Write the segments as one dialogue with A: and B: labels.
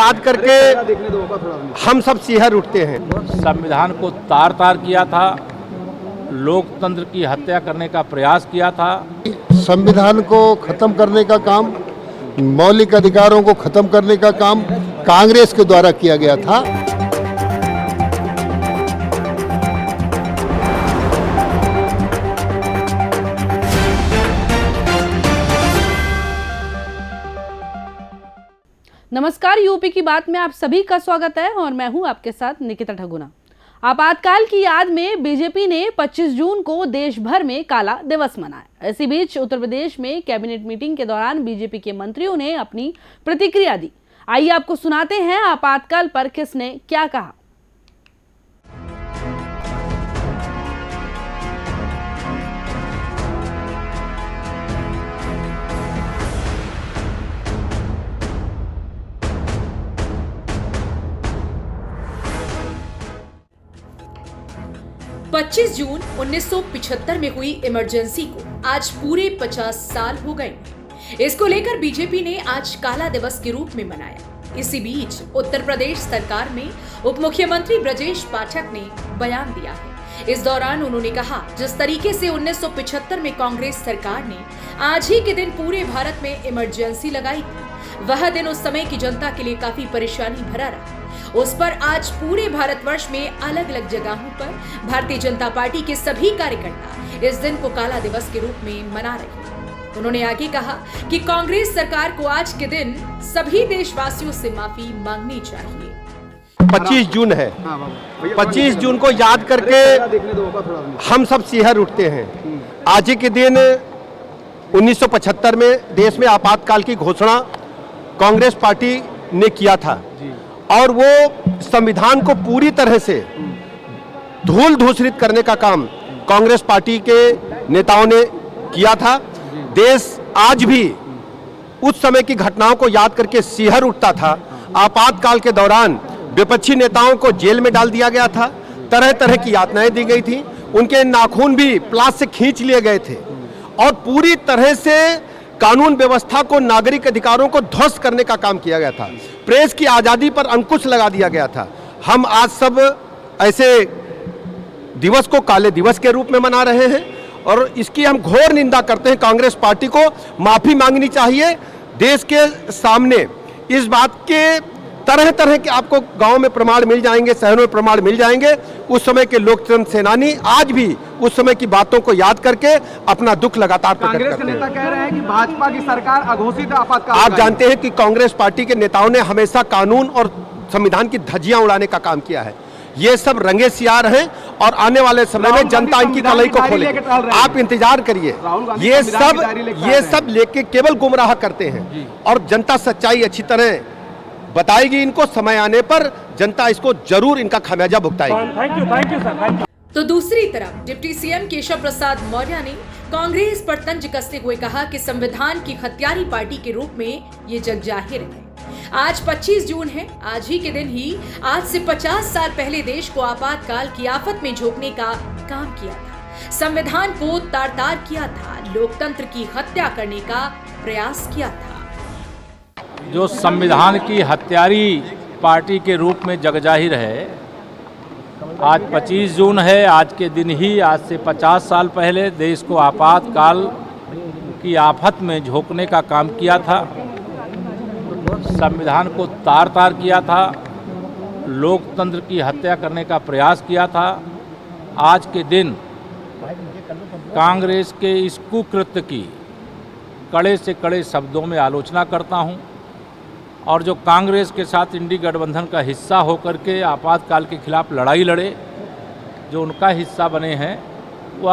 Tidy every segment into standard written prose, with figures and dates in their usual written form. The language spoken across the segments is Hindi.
A: याद करके हम सब सिहर उठते हैं।
B: संविधान को तार तार किया था, लोकतंत्र की हत्या करने का प्रयास किया था।
C: संविधान को खत्म करने का काम, मौलिक अधिकारों को खत्म करने का काम कांग्रेस के द्वारा किया गया था।
D: नमस्कार, यूपी की बात में आप सभी का स्वागत है और मैं हूं आपके साथ निकिता ठगुना। आपातकाल की याद में बीजेपी ने 25 जून को देश भर में काला दिवस मनाया। इसी बीच उत्तर प्रदेश में कैबिनेट मीटिंग के दौरान बीजेपी के मंत्रियों ने अपनी प्रतिक्रिया दी। आइए आपको सुनाते हैं आपातकाल पर किसने क्या कहा।
E: 25 जून 1975 में हुई इमरजेंसी को आज पूरे 50 साल हो गए। इसको लेकर बीजेपी ने आज काला दिवस के रूप में मनाया। इसी बीच उत्तर प्रदेश सरकार में उप मुख्यमंत्री ब्रजेश पाठक ने बयान दिया है। इस दौरान उन्होंने कहा, जिस तरीके से 1975 में कांग्रेस सरकार ने आज ही के दिन पूरे भारत में इमरजेंसी लगाई थी, वह दिन उस समय की जनता के लिए काफी परेशानी भरा रहा। उस पर आज पूरे भारतवर्ष में अलग अलग जगहों पर भारतीय जनता पार्टी के सभी कार्यकर्ता इस दिन को काला दिवस के रूप में मना रहे हैं। उन्होंने आगे कहा कि कांग्रेस सरकार को आज के दिन सभी देशवासियों से माफी मांगनी चाहिए।
A: 25 जून है, 25 जून को याद करके हम सब सिहर उठते हैं। आज ही के दिन 1975 में देश में आपातकाल की घोषणा कांग्रेस पार्टी ने किया था और वो संविधान को पूरी तरह से धूल धूसरित करने का काम कांग्रेस पार्टी के नेताओं ने किया था। देश आज भी उस समय की घटनाओं को याद करके सिहर उठता था। आपातकाल के दौरान विपक्षी नेताओं को जेल में डाल दिया गया था, तरह तरह की यातनाएं दी गई थी, उनके नाखून भी प्लास से खींच लिए गए थे और पूरी तरह से कानून व्यवस्था को, नागरिक अधिकारों को ध्वस्त करने का काम किया गया था। प्रेस की आज़ादी पर अंकुश लगा दिया गया था। हम आज सब ऐसे दिवस को काले दिवस के रूप में मना रहे हैं और इसकी हम घोर निंदा करते हैं। कांग्रेस पार्टी को माफ़ी मांगनी चाहिए। देश के सामने इस बात के तरह तरह के आपको गांव में प्रमाण मिल जाएंगे, शहरों में प्रमाण मिल जाएंगे। उस समय के लोकतंत्र सेनानी आज भी उस समय की बातों को याद करके अपना दुख लगातार प्रकट करते हैं।
F: कांग्रेस के नेता कह रहे हैं कि भाजपा की सरकार अघोषित आपातकाल।
A: आप जानते हैं कि कांग्रेस पार्टी के नेताओं ने हमेशा कानून और संविधान की धज्जियां उड़ाने का काम किया है। ये सब रंगे सियार हैं और आने वाले समय में जनता इनकी कलाई को खोलेगी। आप इंतजार करिए। ये सब लेके केवल गुमराह करते हैं और जनता सच्चाई अच्छी तरह बताएगी इनको। समय आने पर जनता इसको जरूर इनका खामियाजा भुगताएगी।
F: Thank you sir.
E: तो दूसरी तरफ डिप्टी सीएम केशव प्रसाद मौर्य ने कांग्रेस पर तंज कसते हुए कहा कि संविधान की हत्यारी पार्टी के रूप में ये जग जाहिर है। आज 25 जून है। आज ही के दिन ही आज से 50 साल पहले देश को आपातकाल की आफत में झोंकने का काम किया था। संविधान को तार तार किया था, लोकतंत्र की हत्या करने का प्रयास किया था।
B: जो संविधान की हत्यारी पार्टी के रूप में जगजाहिर है, आज 25 जून है। आज के दिन ही, आज से 50 साल पहले देश को आपातकाल की आफत में झोंकने का काम किया था। संविधान को तार तार किया था, लोकतंत्र की हत्या करने का प्रयास किया था। आज के दिन कांग्रेस के इस कुकृत्य की कड़े से कड़े शब्दों में आलोचना करता हूं और जो कांग्रेस के साथ इंडी गठबंधन का हिस्सा होकर के आपातकाल के खिलाफ लड़ाई लड़े, जो उनका हिस्सा बने हैं, वह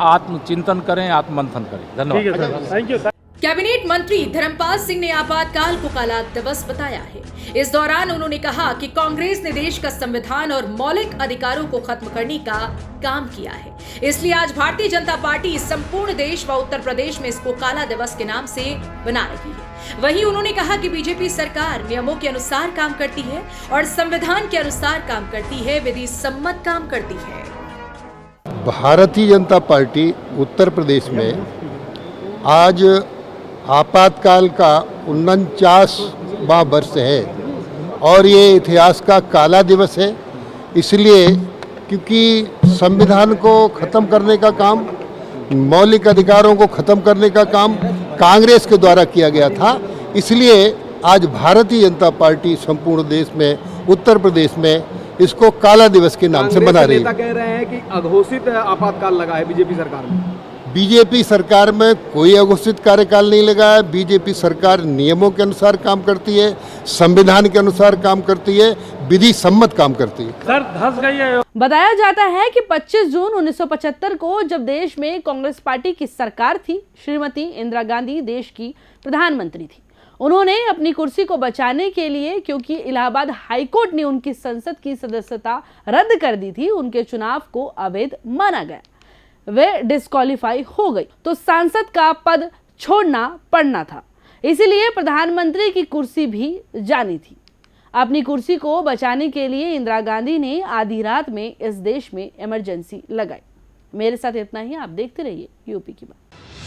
B: आत्मचिंतन करें, आत्ममंथन करें। धन्यवाद।
F: Thank you sir.
E: कैबिनेट मंत्री धर्मपाल सिंह ने आपातकाल को काला दिवस बताया है। इस दौरान उन्होंने कहा कि कांग्रेस ने देश का संविधान और मौलिक अधिकारों को खत्म करने का काम किया है, इसलिए आज भारतीय जनता पार्टी संपूर्ण देश व उत्तर प्रदेश में इसको काला दिवस के नाम से बना रही है। वहीं उन्होंने कहा कि बीजेपी सरकार नियमों के अनुसार काम करती है और संविधान के अनुसार काम करती है, विधि सम्मत काम करती है।
C: भारतीय जनता पार्टी उत्तर प्रदेश में आज आपातकाल का 49वां वर्ष है और ये इतिहास का काला दिवस है। इसलिए क्योंकि संविधान को ख़त्म करने का काम, मौलिक अधिकारों को ख़त्म करने का काम कांग्रेस के द्वारा किया गया था, इसलिए आज भारतीय जनता पार्टी संपूर्ण देश में, उत्तर प्रदेश में इसको काला दिवस के नाम से मना रही है।
F: कह रहे हैं कि अघोषित आपातकाल लगा है बीजेपी सरकार में।
C: बीजेपी सरकार में कोई अघोषित कार्यकाल नहीं लगा है। बीजेपी सरकार नियमों के अनुसार काम करती है, संविधान के अनुसार काम करती है, विधि सम्मत काम करती है।
F: सर धंस गई है।
D: बताया जाता है कि 25 जून 1975 को जब देश में कांग्रेस पार्टी की सरकार थी, श्रीमती इंदिरा गांधी देश की प्रधानमंत्री थी। उन्होंने अपनी कुर्सी को बचाने के लिए, क्योंकि इलाहाबाद हाईकोर्ट ने उनकी संसद की सदस्यता रद्द कर दी थी, उनके चुनाव को अवैध माना गया, वे डिस्क्वालीफाई हो गई, तो सांसद का पद छोड़ना पड़ना था। इसीलिए प्रधानमंत्री की कुर्सी भी जानी थी। अपनी कुर्सी को बचाने के लिए इंदिरा गांधी ने आधी रात में इस देश में इमरजेंसी लगाई। मेरे साथ इतना ही, आप देखते रहिए यूपी की बात।